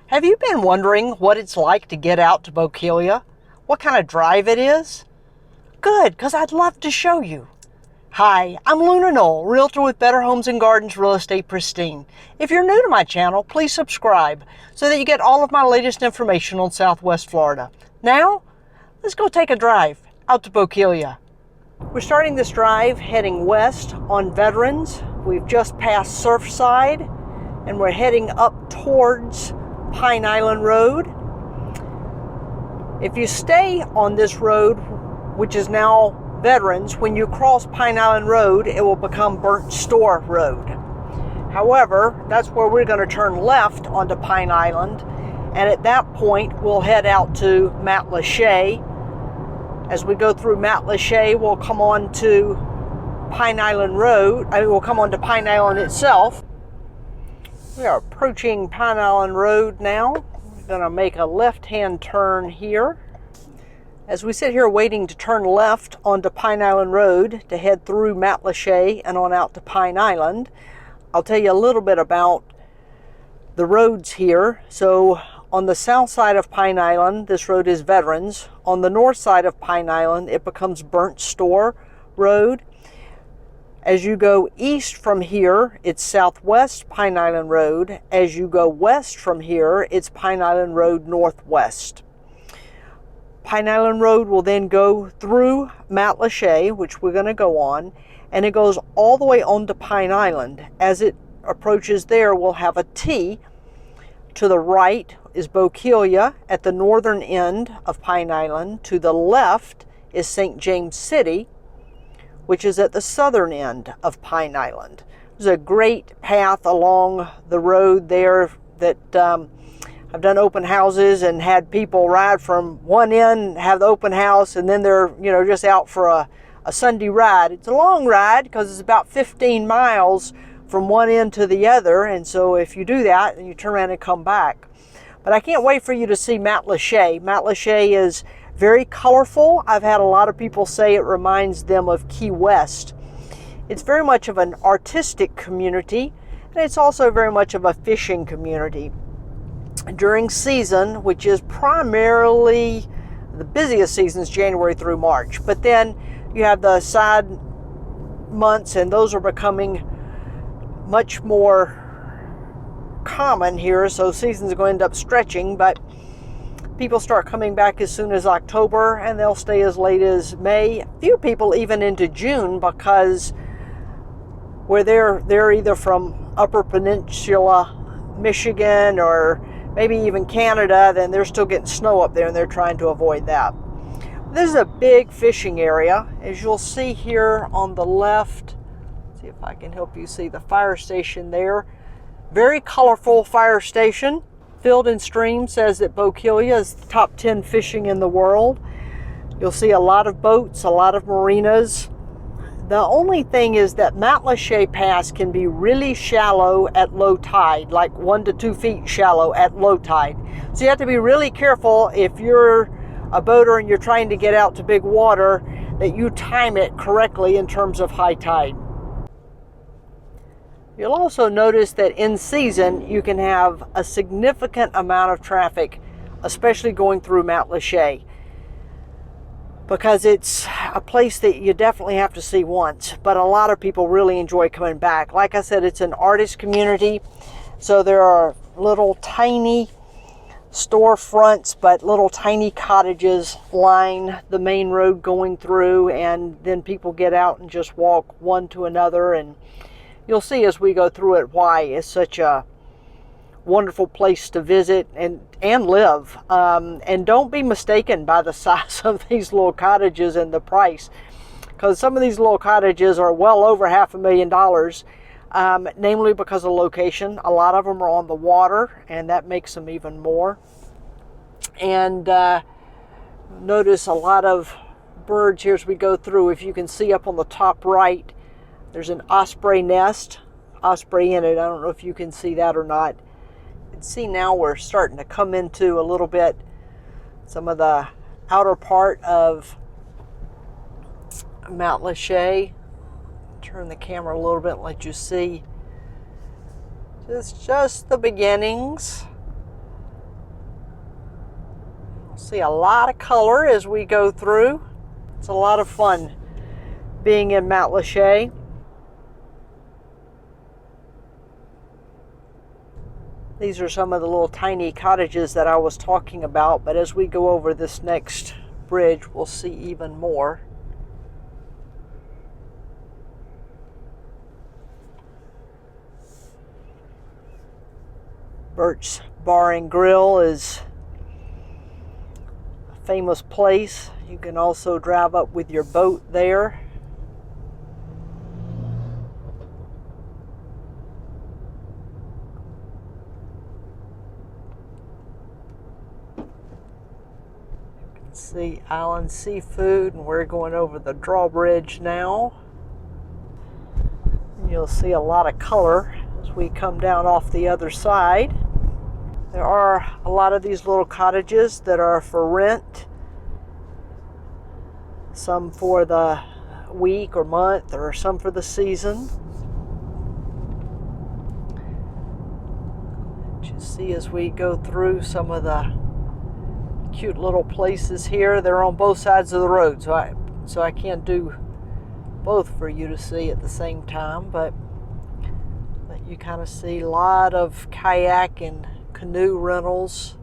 Have you been wondering what it's like to get out to Bokeelia? What kind of drive it is? Good, because I'd love to show you. Hi, I'm Luna Knoll, Realtor with Better Homes and Gardens Real Estate Pristine. If you're new to my channel, please subscribe so that you get all of my latest information on Southwest Florida. Now, let's go take a drive out to Bokeelia. We're starting this drive heading west on Veterans. We've just passed Surfside and we're heading up towards Pine Island Road. If you stay on this road, which is now Veterans, when you cross Pine Island Road, it will become Burnt Store Road. However, that's where we're going to turn left onto Pine Island, and at that point, we'll head out to Matlacha. As we go through Matlacha, we'll come on to Pine Island Road. We'll come on to Pine Island itself. We are approaching Pine Island Road now. We're going to make a left-hand turn here. As we sit here waiting to turn left onto Pine Island Road to head through Matlacha and on out to Pine Island, I'll tell you a little bit about the roads here. So on the south side of Pine Island, this road is Veterans. On the north side of Pine Island, it becomes Burnt Store Road. As you go east from here, it's Southwest Pine Island Road. As you go west from here, it's Pine Island Road Northwest. Pine Island Road will then go through Matlacha, which we're going to go on, and it goes all the way on to Pine Island. As it approaches there, we'll have a T. To the right is Bokeelia at the northern end of Pine Island. To the left is St. James City, which is at the southern end of Pine Island. There's a great path along the road there that I've done open houses and had people ride from one end, have the open house, and then they're just out for a Sunday ride. It's a long ride because it's about 15 miles from one end to the other, and so if you do that, then you turn around and come back. But I can't wait for you to see Matlacha. Matlacha is very colorful. I've had a lot of people say it reminds them of Key West. It's very much of an artistic community, and it's also very much of a fishing community. During season, which is primarily the busiest seasons, January through March, but then you have the side months, and those are becoming much more common here, so seasons are going to end up stretching, but people start coming back as soon as October, and they'll stay as late as May. Few people even into June, because where they're either from Upper Peninsula, Michigan, or maybe even Canada, then they're still getting snow up there, and they're trying to avoid that. This is a big fishing area. As you'll see here on the left, see if I can help you see the fire station there. Very colorful fire station. Field and Stream says that Bokeelia is the top 10 fishing in the world. You'll see a lot of boats, a lot of marinas. The only thing is that Matlacha Pass can be really shallow at low tide, like 1 to 2 feet shallow at low tide. So you have to be really careful if you're a boater and you're trying to get out to big water, that you time it correctly in terms of high tide. You'll also notice that in season, you can have a significant amount of traffic, especially going through Matlacha, because it's a place that you definitely have to see once, but a lot of people really enjoy coming back. Like I said, it's an artist community, so there are little tiny storefronts, but little tiny cottages line the main road going through, and then people get out and just walk one to another, and you'll see as we go through it why it's such a wonderful place to visit and live. And don't be mistaken by the size of these little cottages and the price, because some of these little cottages are well over $500,000, namely because of location. A lot of them are on the water, and that makes them even more. And notice a lot of birds here as we go through. If you can see up on the top right, there's an osprey nest, osprey in it. I don't know if you can see that or not. You can see now we're starting to come into a little bit some of the outer part of Matlacha. Turn the camera a little bit and let you see just the beginnings See a lot of color as we go through. It's a lot of fun being in Matlacha. These are some of the little tiny cottages that I was talking about, but as we go over this next bridge, we'll see even more. Bert's Bar and Grill is a famous place. You can also drive up with your boat there. See Island Seafood, and we're going over the drawbridge now. And you'll see a lot of color as we come down off the other side. There are a lot of these little cottages that are for rent, some for the week or month, or some for the season. You see as we go through some of the cute little places here. They're on both sides of the road, so I can't do both for you to see at the same time, but you kind of see a lot of kayak and canoe rentals.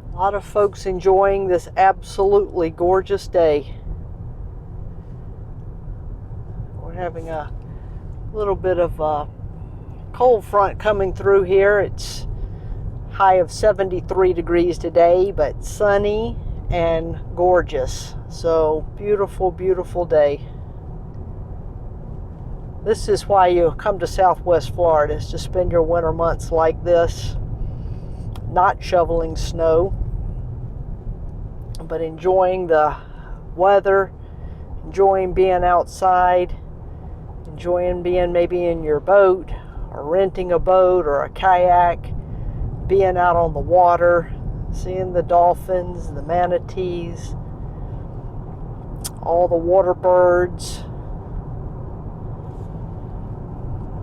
A lot of folks enjoying this absolutely gorgeous day. We're having a little bit of a cold front coming through here. It's high of 73 degrees today, but sunny and gorgeous. So beautiful, beautiful day. This is why you come to Southwest Florida, is to spend your winter months like this, not shoveling snow, but enjoying the weather, enjoying being outside, enjoying being maybe in your boat or renting a boat or a kayak, being out on the water, seeing the dolphins, the manatees, all the water birds.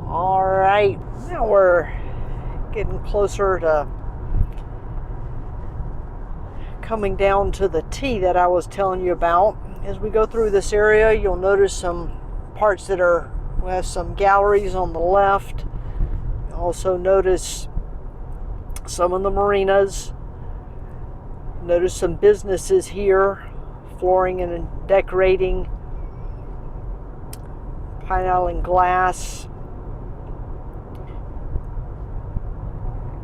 All right, now we're getting closer to coming down to the T that I was telling you about. As we go through this area, you'll notice some parts that we have some galleries on the left. You'll also notice some of the marinas. Notice some businesses here, flooring and decorating, Pine Island glass,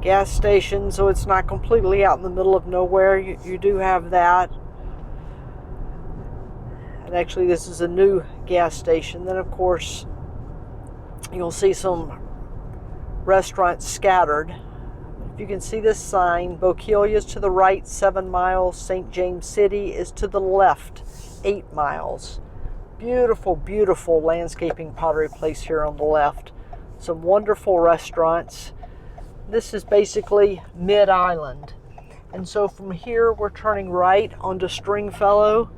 gas station, so it's not completely out in the middle of nowhere. You do have that. And actually this is a new gas station. Then of course you'll see some restaurants scattered. If you can see this sign, Bokeelia is to the right 7 miles, St. James City is to the left 8 miles. Beautiful, beautiful landscaping pottery place here on the left. Some wonderful restaurants. This is basically mid-island. And so from here, we're turning right onto Stringfellow.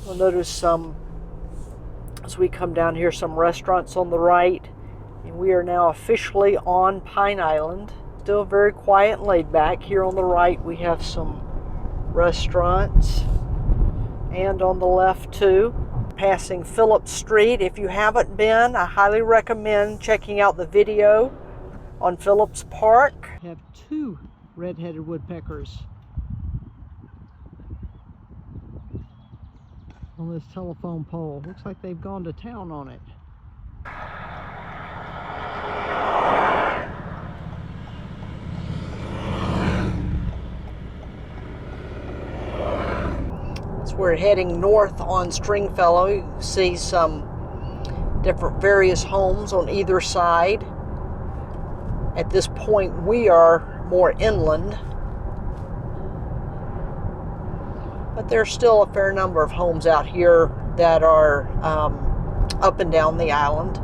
You'll notice some, as we come down here, some restaurants on the right. And we are now officially on Pine Island. Still very quiet and laid back. Here on the right, we have some restaurants. And on the left, too. Passing Phillips Street. If you haven't been, I highly recommend checking out the video on Phillips Park. We have 2 red-headed woodpeckers on this telephone pole. Looks like they've gone to town on it. we're heading north on Stringfellow. You can see some different various homes on either side. At this point, we are more inland, but there's still a fair number of homes out here that are up and down the island.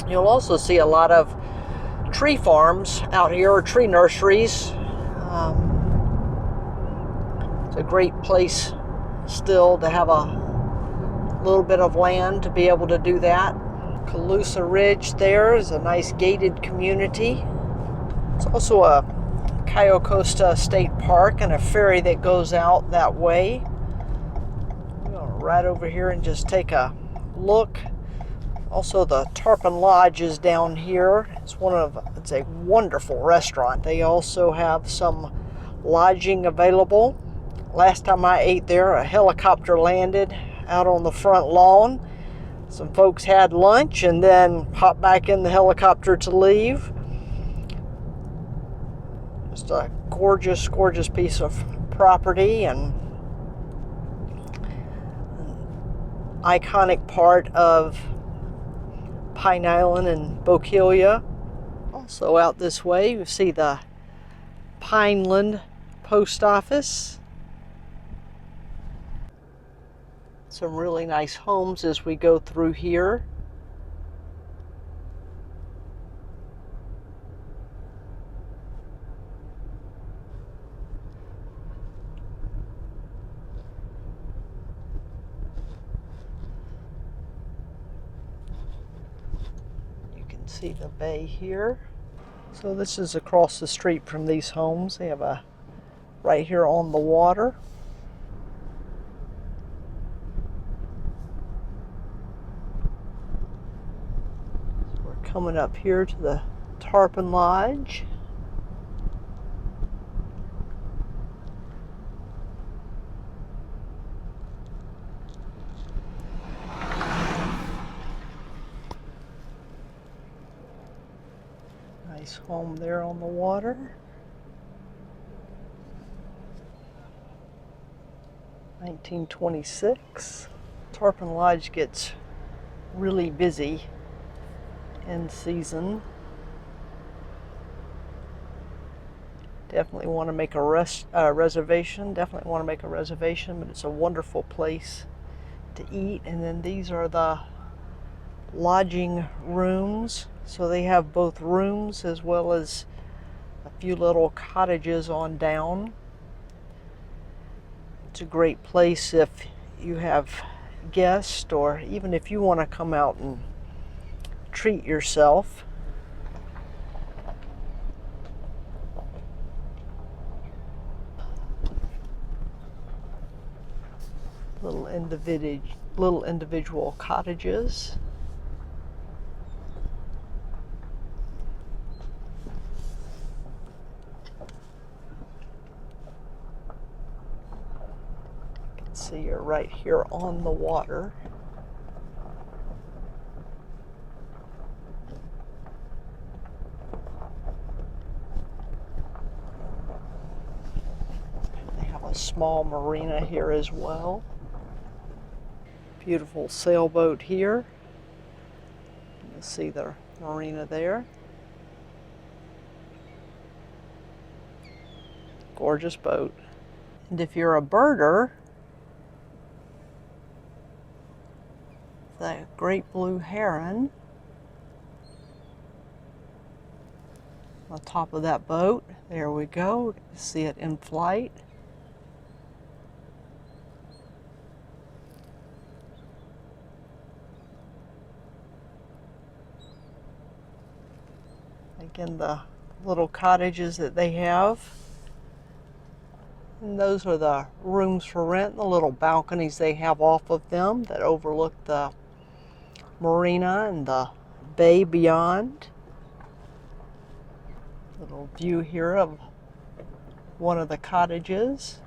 You'll also see a lot of tree farms out here, or tree nurseries. It's a great place still to have a little bit of land to be able to do that. Calusa Ridge there is a nice gated community. It's also a Cayo Costa State Park and a ferry that goes out that way. We're going to ride over here and just take a look. Also, the Tarpon Lodge is down here. It's a wonderful restaurant. They also have some lodging available. Last time I ate there, a helicopter landed out on the front lawn. Some folks had lunch and then hopped back in the helicopter to leave. Just a gorgeous, gorgeous piece of property and an iconic part of Pine Island and Bokeelia. Also out this way, you see the Pineland Post Office. Some really nice homes as we go through here. You can see the bay here. So this is across the street from these homes. They have a right here on the water. Coming up here to the Tarpon Lodge. Nice home there on the water. (1926). Tarpon Lodge gets really busy in season. Definitely want to make a reservation. Definitely want to make a reservation, but it's a wonderful place to eat. And then these are the lodging rooms. So they have both rooms as well as a few little cottages on down. It's a great place if you have guests, or even if you want to come out and treat yourself. Little individual cottages. You can see you're right here on the water. Small marina here as well. Beautiful sailboat here. You'll see the marina there. Gorgeous boat. And if you're a birder, the great blue heron on top of that boat. There we go. See it in flight. Again, the little cottages that they have. And those are the rooms for rent, the little balconies they have off of them that overlook the marina and the bay beyond. Little view here of one of the cottages.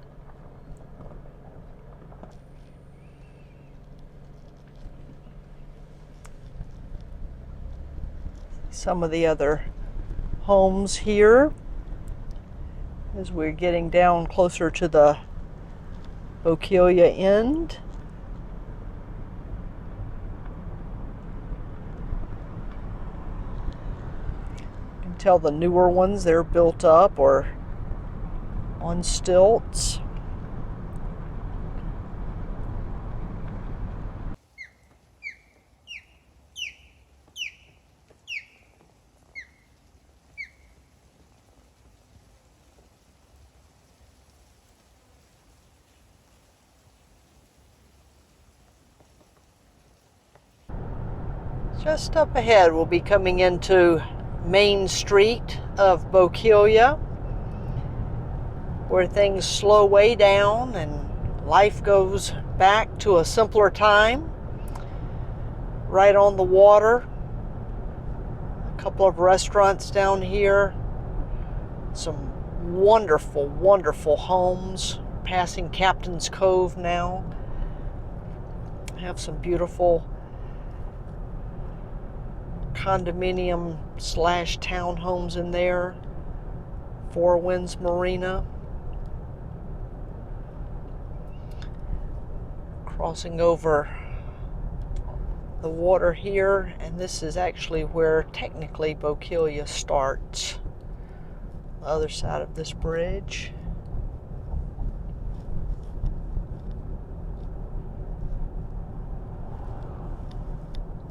Some of the other homes here as we're getting down closer to the Bokeelia end. You can tell the newer ones, they're built up or on stilts. Just up ahead, we'll be coming into Main Street of Bokeelia, where things slow way down and life goes back to a simpler time. Right on the water, a couple of restaurants down here, some wonderful, wonderful homes. Passing Captain's Cove now. Have some beautiful condominium / townhomes in there. Four Winds Marina. Crossing over the water here, and this is actually where technically Bokeelia starts. The other side of this bridge.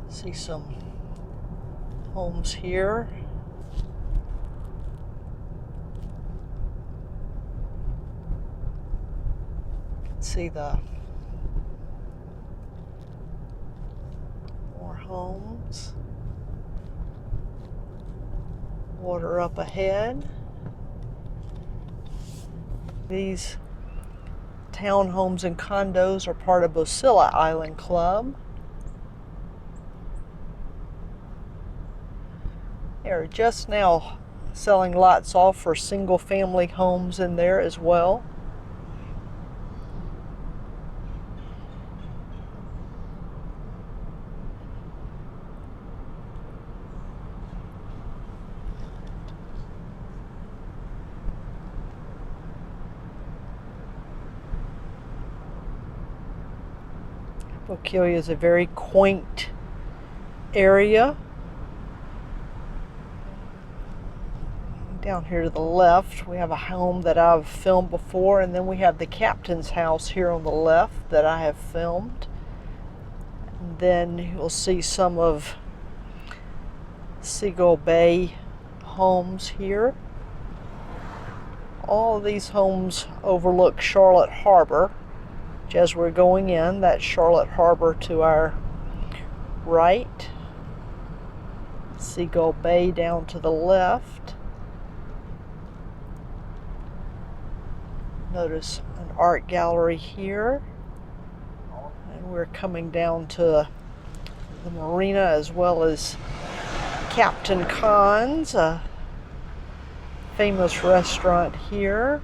See some homes here. You can see the more homes. Water up ahead. These townhomes and condos are part of Bocailla Island Club. They're just now selling lots off for single family homes in there as well. Bokeelia is a very quaint area. Down here to the left, we have a home that I've filmed before, and then we have the captain's house here on the left that I have filmed. And then you'll see some of Seagull Bay homes here. All of these homes overlook Charlotte Harbor. As we're going in, that's Charlotte Harbor to our right. Seagull Bay down to the left. Notice an art gallery here, and we're coming down to the Marina as well as Captain Khan's, a famous restaurant here.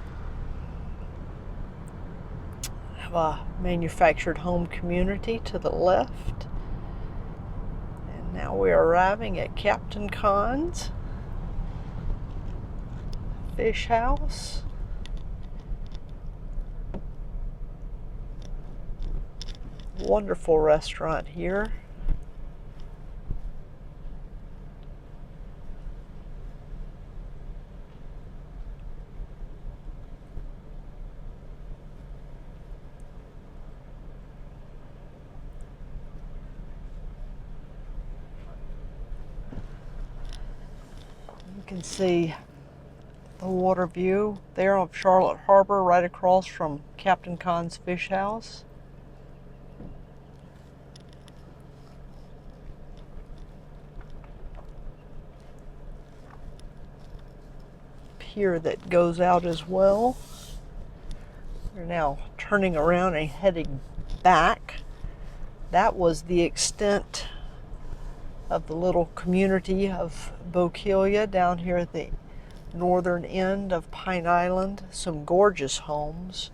Have a manufactured home community to the left, and now we're arriving at Captain Khan's fish house. Wonderful restaurant here. You can see the water view there of Charlotte Harbor right across from Captain Khan's fish house. Pier that goes out as well. We're now turning around and heading back. That was the extent of the little community of Bokeelia down here at the northern end of Pine Island. Some gorgeous homes.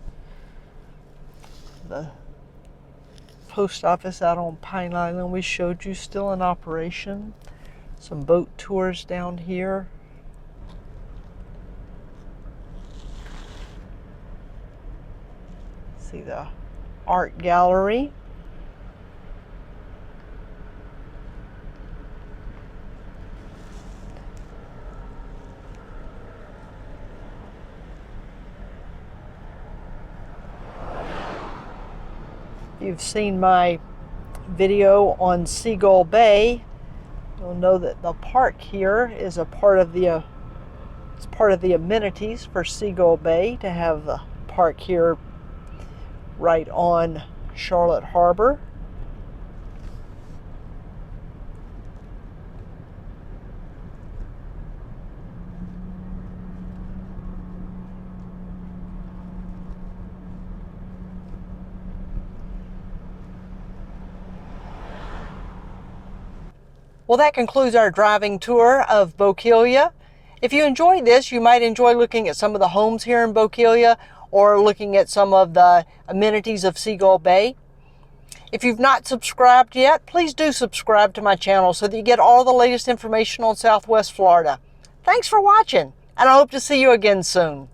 The post office out on Pine Island we showed you still in operation. Some boat tours down here. See the art gallery. You've seen my video on Seagull Bay. You'll know that the park here is a part of the it's part of the amenities for Seagull Bay to have the park here right on Charlotte Harbor. Well, that concludes our driving tour of Bokeelia. If you enjoyed this, you might enjoy looking at some of the homes here in Bokeelia or looking at some of the amenities of Seagull Bay. If you've not subscribed yet, please do subscribe to my channel so that you get all the latest information on Southwest Florida. Thanks for watching, and I hope to see you again soon.